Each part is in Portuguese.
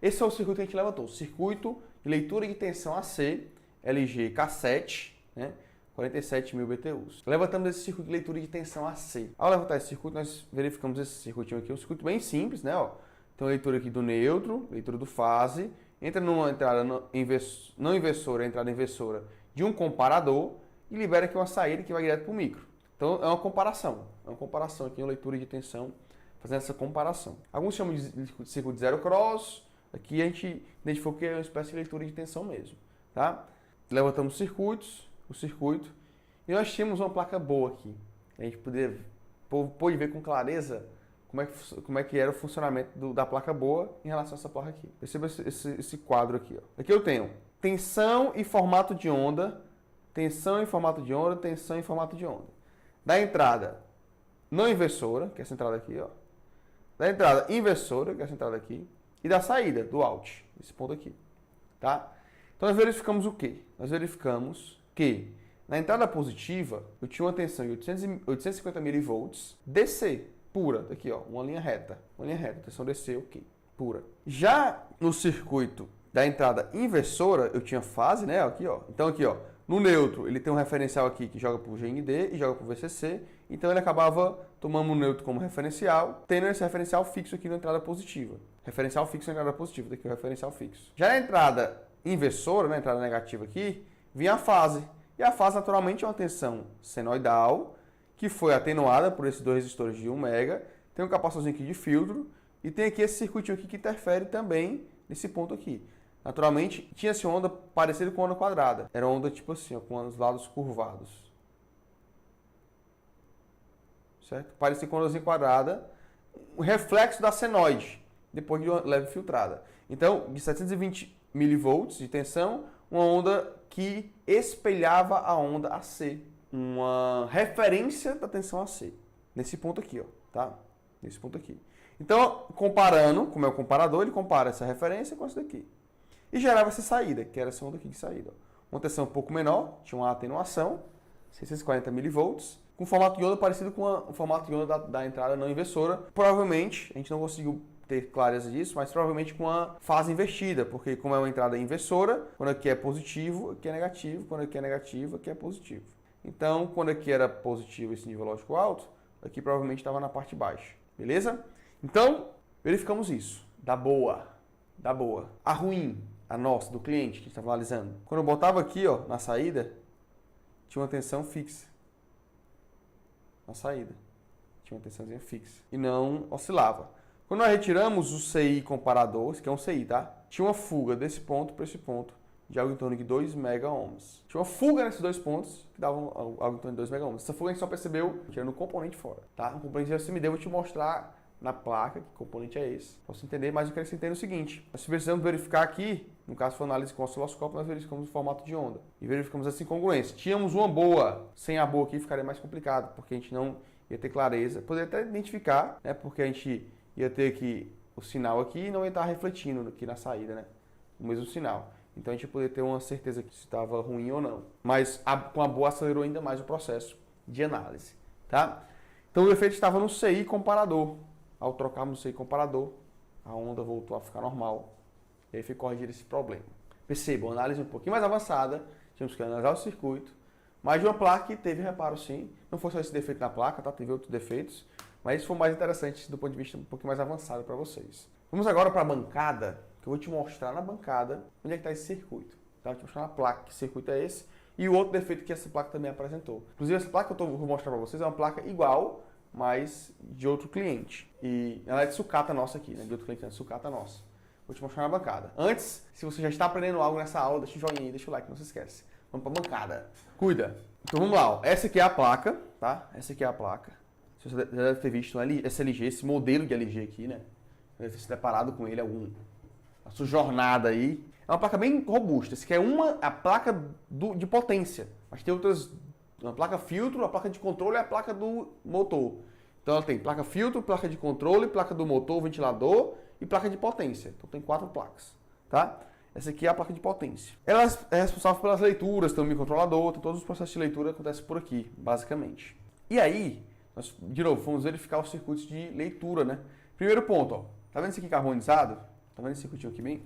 Esse é o circuito que a gente levantou. Circuito de leitura de tensão AC, LG K7, né? 47.000 BTUs. Levantamos esse circuito de leitura de tensão AC. Ao levantar esse circuito, nós verificamos esse circuitinho aqui, um circuito bem simples, né? Ó, tem uma leitura aqui do neutro, leitura do fase, entra numa entrada não inversora, entrada inversora de um comparador e libera aqui uma saída que vai direto para o micro. Então é uma comparação aqui, uma leitura de tensão, fazendo essa comparação. Alguns chamam de circuito zero cross, aqui a gente identificou que é uma espécie de leitura de tensão mesmo, tá? Levantamos o circuito, e nós tínhamos uma placa boa aqui. A gente pôde ver com clareza como é que era o funcionamento da placa boa em relação a essa placa aqui. Perceba esse quadro aqui. Ó. Aqui eu tenho tensão e formato de onda, tensão em formato de onda, tensão em formato de onda. Da entrada não inversora, que é essa entrada aqui, ó. Da entrada inversora, que é essa entrada aqui, e da saída, do out, esse ponto aqui, tá? Então nós verificamos o quê? Nós verificamos que na entrada positiva eu tinha uma tensão de 850 mV DC, pura, aqui ó, uma linha reta, tensão DC, ok, pura. Já no circuito da entrada inversora eu tinha fase, né, aqui ó, então aqui ó, no neutro ele tem um referencial aqui que joga para o GND e joga para o VCC, então ele acabava tomando o neutro como referencial, tendo esse referencial fixo aqui na entrada positiva. Referencial fixo na entrada positiva, daqui o referencial fixo. Já na entrada inversora, na entrada negativa aqui, vinha a fase. E a fase naturalmente é uma tensão senoidal, que foi atenuada por esses dois resistores de 1 mega, tem um capacitorzinho aqui de filtro, e tem aqui esse circuitinho aqui que interfere também nesse ponto aqui. Naturalmente, tinha-se onda parecida com onda quadrada. Era onda tipo assim, ó, com os lados curvados. Certo? Parecia com onda quadrada, o reflexo da senoide, depois de uma leve filtrada. Então, de 720 mV de tensão, uma onda que espelhava a onda AC. Uma referência da tensão AC. Nesse ponto aqui, ó, tá? Nesse ponto aqui. Então, comparando, como é o comparador, ele compara essa referência com essa daqui. E gerava essa saída, que era essa onda aqui de saída. Ó. Uma tensão um pouco menor, tinha uma atenuação, 640 mV, com formato de onda parecido com o formato de onda da entrada não inversora. Provavelmente, a gente não conseguiu ter clareza disso, mas provavelmente com a fase invertida, porque como é uma entrada inversora, quando aqui é positivo, aqui é negativo, quando aqui é negativo, aqui é positivo. Então, quando aqui era positivo esse nível lógico alto, aqui provavelmente estava na parte baixa, beleza? Então, verificamos isso, da boa. A ruim, a nossa, do cliente que a gente estava analisando. Quando eu botava aqui, ó, na saída, tinha uma tensão fixa. Na saída, tinha uma tensãozinha fixa e não oscilava. Quando nós retiramos o CI comparador, esse aqui é um CI, tá? Tinha uma fuga desse ponto para esse ponto de algo em torno de 2 MΩ. Tinha uma fuga nesses dois pontos que davam algo em torno de 2 MΩ. Essa fuga a gente só percebeu tirando o componente fora, tá? O componente que você me deu, eu vou te mostrar na placa que componente é esse. Para você entender, mas eu quero que você entenda o seguinte. Nós precisamos verificar aqui, no caso foi análise com osciloscópio, nós verificamos o formato de onda. E verificamos essa incongruência. Tínhamos uma boa, sem a boa aqui ficaria mais complicado, porque a gente não ia ter clareza. Poderia até identificar, né? Porque a gente ia ter aqui o sinal aqui e não ia estar refletindo aqui na saída, né? O mesmo sinal. Então a gente ia poder ter uma certeza que se estava ruim ou não. Mas com a boa acelerou ainda mais o processo de análise, tá? Então o efeito estava no CI comparador. Ao trocarmos o CI comparador, a onda voltou a ficar normal. E aí foi corrigir esse problema. Percebam, análise um pouquinho mais avançada. Tínhamos que analisar o circuito. Mas de uma placa que teve reparo sim. Não foi só esse defeito na placa, tá? Teve outros defeitos. Mas isso foi mais interessante do ponto de vista um pouquinho mais avançado para vocês. Vamos agora para a bancada, que eu vou te mostrar na bancada onde é que está esse circuito. Tá? Eu vou te mostrar na placa que circuito é esse e o outro defeito que essa placa também apresentou. Inclusive essa placa que eu vou mostrar para vocês é uma placa igual, mas de outro cliente. E ela é de sucata nossa aqui, né? De outro cliente, é de sucata nossa. Vou te mostrar na bancada. Antes, se você já está aprendendo algo nessa aula, deixa o joinha aí, deixa o like, não se esquece. Vamos para a bancada. Cuida! Então vamos lá, ó. Essa aqui é a placa, tá? Essa aqui é a placa. Você já deve ter visto esse LG, esse modelo de LG aqui, né? Deve ter se deparado com ele a sua jornada aí. É uma placa bem robusta. Essa aqui é a placa de potência. Mas tem outras, uma placa filtro, a placa de controle e a placa do motor. Então ela tem placa filtro, placa de controle, placa do motor, ventilador e placa de potência. Então tem 4 placas, tá? Essa aqui é a placa de potência. Ela é responsável pelas leituras, tem um microcontrolador, tem todos os processos de leitura que acontecem por aqui, basicamente. E aí, nós, de novo, vamos verificar os circuitos de leitura, né? Primeiro ponto, ó. Tá vendo isso aqui carbonizado? Tá Tá vendo esse circuitinho aqui bem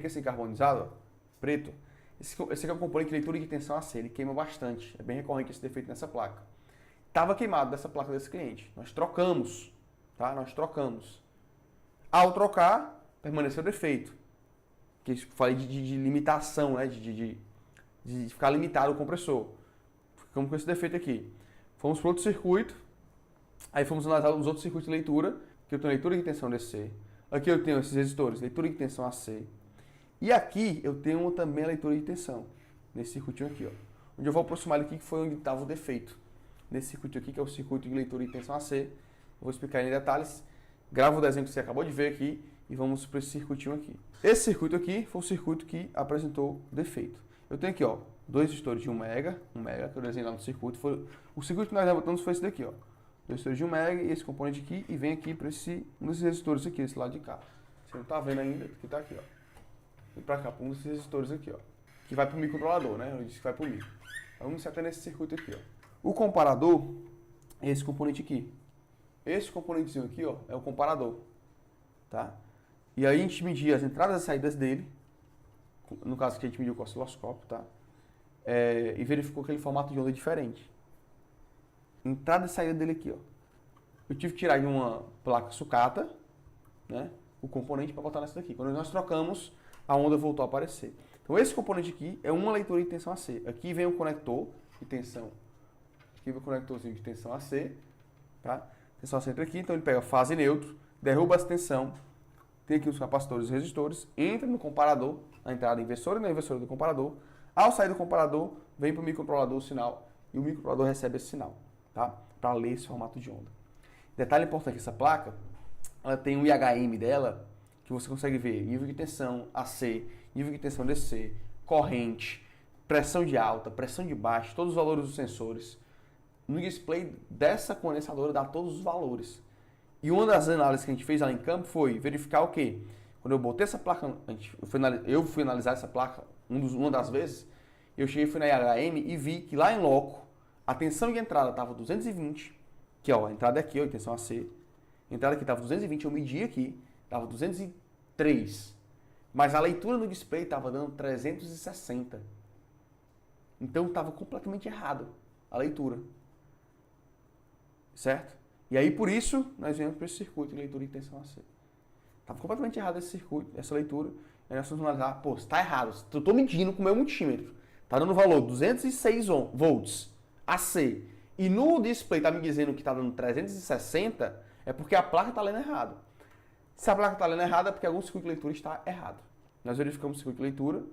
que assim carbonizado, ó, preto? Esse aqui é um componente de leitura de tensão AC, ele queima bastante. É bem recorrente esse defeito nessa placa. Estava queimado dessa placa desse cliente. Nós trocamos, tá? Nós trocamos. Ao trocar, permaneceu o defeito. Que eu falei de limitação, né? De ficar limitado o compressor. Ficamos com esse defeito aqui. Fomos para outro circuito. Aí fomos analisar os outros circuitos de leitura, que eu tenho leitura de tensão DC. Aqui eu tenho esses resistores, leitura de tensão AC. E aqui eu tenho também a leitura de tensão, nesse circuitinho aqui, ó. Onde eu vou aproximar ele aqui, que foi onde estava o defeito. Nesse circuito aqui, que é o circuito de leitura de tensão AC. Eu vou explicar em detalhes. Grava o desenho que você acabou de ver aqui e vamos para esse circuitinho aqui. Esse circuito aqui foi o circuito que apresentou defeito. Eu tenho aqui, ó, dois resistores de 1 mega, que eu desenhei lá no circuito. O circuito que nós levantamos foi esse daqui, ó. Dois resistores de 1 mega e esse componente aqui, e vem aqui para um desses resistores aqui, esse lado de cá. Você não está vendo ainda, que está aqui, ó. E para cá, para um desses resistores aqui, ó. Que vai para o microcontrolador, né? Eu disse que vai para o micro. Então, vamos até nesse circuito aqui, ó. O comparador é esse componente aqui. Esse componentezinho aqui, ó, é o comparador, tá? E aí a gente media as entradas e saídas dele, no caso que a gente mediu com o osciloscópio, tá? E verificou aquele formato de onda diferente. Entrada e saída dele aqui, ó. Eu tive que tirar de uma placa sucata, né, o componente para botar nessa daqui. Quando nós trocamos, a onda voltou a aparecer. Então esse componente aqui é uma leitura de tensão AC. Aqui vem um conector de tensão. Aqui vem o conectorzinho de tensão AC, tá? Tensão AC entra aqui, então ele pega fase neutro, derruba essa tensão, tem aqui os capacitores e resistores, entra no comparador, na entrada inversora e na inversora do comparador. Ao sair do comparador, vem para o microcontrolador o sinal e o microcontrolador recebe esse sinal, tá? Para ler esse formato de onda. Detalhe importante, essa placa, ela tem um IHM dela, que você consegue ver nível de tensão AC, nível de tensão DC, corrente, pressão de alta, pressão de baixa, todos os valores dos sensores. No display dessa condensadora dá todos os valores. E uma das análises que a gente fez lá em campo foi verificar o quê? Quando eu botei essa placa, eu fui analisar essa placa uma das vezes, eu cheguei, fui na IHM e vi que lá em loco, a tensão de entrada estava 220, que ó, a entrada aqui, ó, a tensão AC. A entrada aqui estava 220, eu medi aqui, estava 203. Mas a leitura no display estava dando 360. Então estava completamente errado a leitura. Certo? E aí por isso nós viemos para esse circuito de leitura de tensão AC. Estava completamente errado esse circuito, essa leitura. Aí nós vamos analisar, pô, está errado. Eu estou medindo com o meu multímetro. Está dando valor 206 volts AC. E no display está me dizendo que está dando 360, é porque a placa está lendo errado. Se a placa está lendo errado, é porque algum circuito de leitura está errado. Nós verificamos o circuito de leitura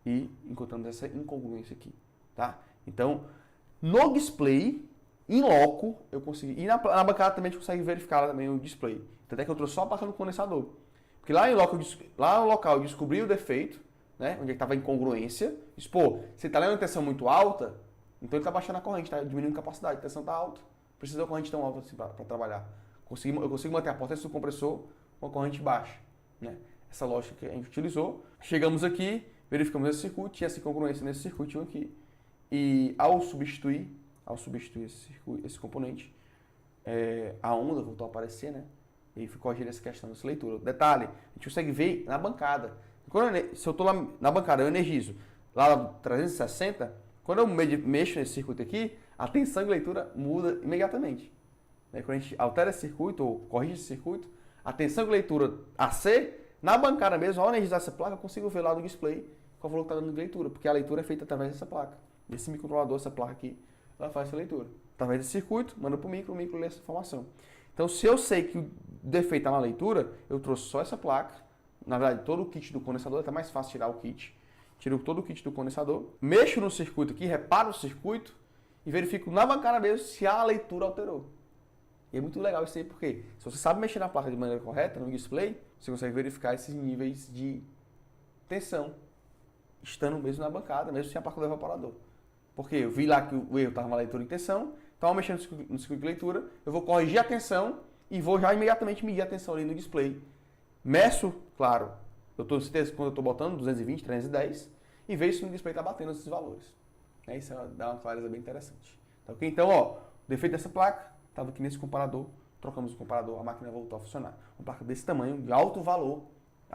e encontramos essa incongruência aqui. Tá? Então, no display, em loco, eu consegui. E na bancada também a gente consegue verificar também o display. Até que eu trouxe só a placa do condensador. Porque lá no local eu descobri o defeito, né, onde estava a incongruência. Disse, pô, você está lendo uma tensão muito alta, então ele está baixando a corrente, está diminuindo a capacidade, a tensão está alta. Precisa de uma corrente tão alta assim para trabalhar. Eu consigo manter a potência do compressor com a corrente baixa. Né? Essa lógica que a gente utilizou. Chegamos aqui, verificamos esse circuito, tinha essa incongruência nesse circuitinho aqui. E ao substituir esse componente, a onda voltou a aparecer, né? E aí ficou agindo essa questão dessa leitura. Detalhe, a gente consegue ver na bancada. Se eu estou lá na bancada, eu energizo lá no 360, quando eu mexo nesse circuito aqui, a tensão de leitura muda imediatamente. Quando a gente altera esse circuito, ou corrige esse circuito, a tensão de leitura AC, na bancada mesmo, ao energizar essa placa, eu consigo ver lá no display qual valor que está dando de leitura, porque a leitura é feita através dessa placa. Esse microcontrolador, essa placa aqui, ela faz essa leitura. Através desse circuito, manda para o micro lê essa informação. Então, se eu sei que o defeito está na leitura, eu trouxe só essa placa. Na verdade, todo o kit do condensador, é até mais fácil tirar o kit. Tiro todo o kit do condensador, mexo no circuito aqui, reparo o circuito e verifico na bancada mesmo se a leitura alterou. E é muito legal isso aí, porque se você sabe mexer na placa de maneira correta, no display, você consegue verificar esses níveis de tensão, estando mesmo na bancada, mesmo sem a placa do evaporador. Porque eu vi lá que o erro estava na leitura de tensão, então ao mexer no circuito de leitura, eu vou corrigir a tensão e vou já imediatamente medir a tensão ali no display. Meço, claro, eu tenho certeza que quando eu estou botando 220, 310, e vejo se no display está batendo esses valores. Isso dá uma clareza bem interessante. Então, ó, o defeito dessa placa estava aqui nesse comparador, trocamos o comparador, a máquina voltou a funcionar. Uma placa desse tamanho, de alto valor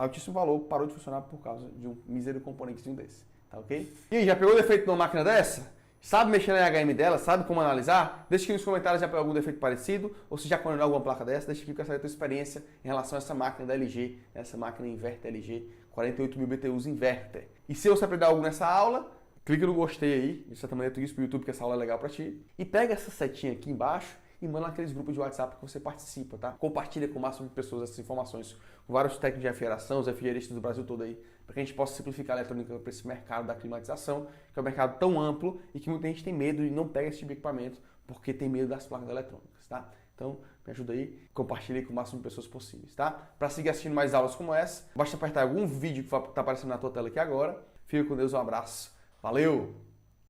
altíssimo valor, parou de funcionar por causa de um mísero componentezinho desse, tá ok? E aí, já pegou o defeito numa máquina dessa? Sabe mexer na HM dela? Sabe como analisar? Deixa aqui nos comentários já pegou algum defeito parecido, ou se já conectou alguma placa dessa, deixa aqui para saber a tua experiência em relação a essa máquina da LG, essa máquina Inverter LG 48.000 BTUs Inverter. E se você aprender algo nessa aula, clica no gostei aí, de certa maneira tu diz pro YouTube que essa aula é legal para ti, e pega essa setinha aqui embaixo e manda naqueles grupos de WhatsApp que você participa, tá? Compartilha com o máximo de pessoas essas informações, com vários técnicos de refrigeração, os refrigeristas do Brasil todo aí, para que a gente possa simplificar a eletrônica para esse mercado da climatização, que é um mercado tão amplo e que muita gente tem medo e não pega esse tipo de equipamento porque tem medo das placas eletrônicas, tá? Então, me ajuda aí, compartilha com o máximo de pessoas possíveis, tá? Para seguir assistindo mais aulas como essa, basta apertar algum vídeo que está aparecendo na tua tela aqui agora. Fica com Deus, um abraço, valeu!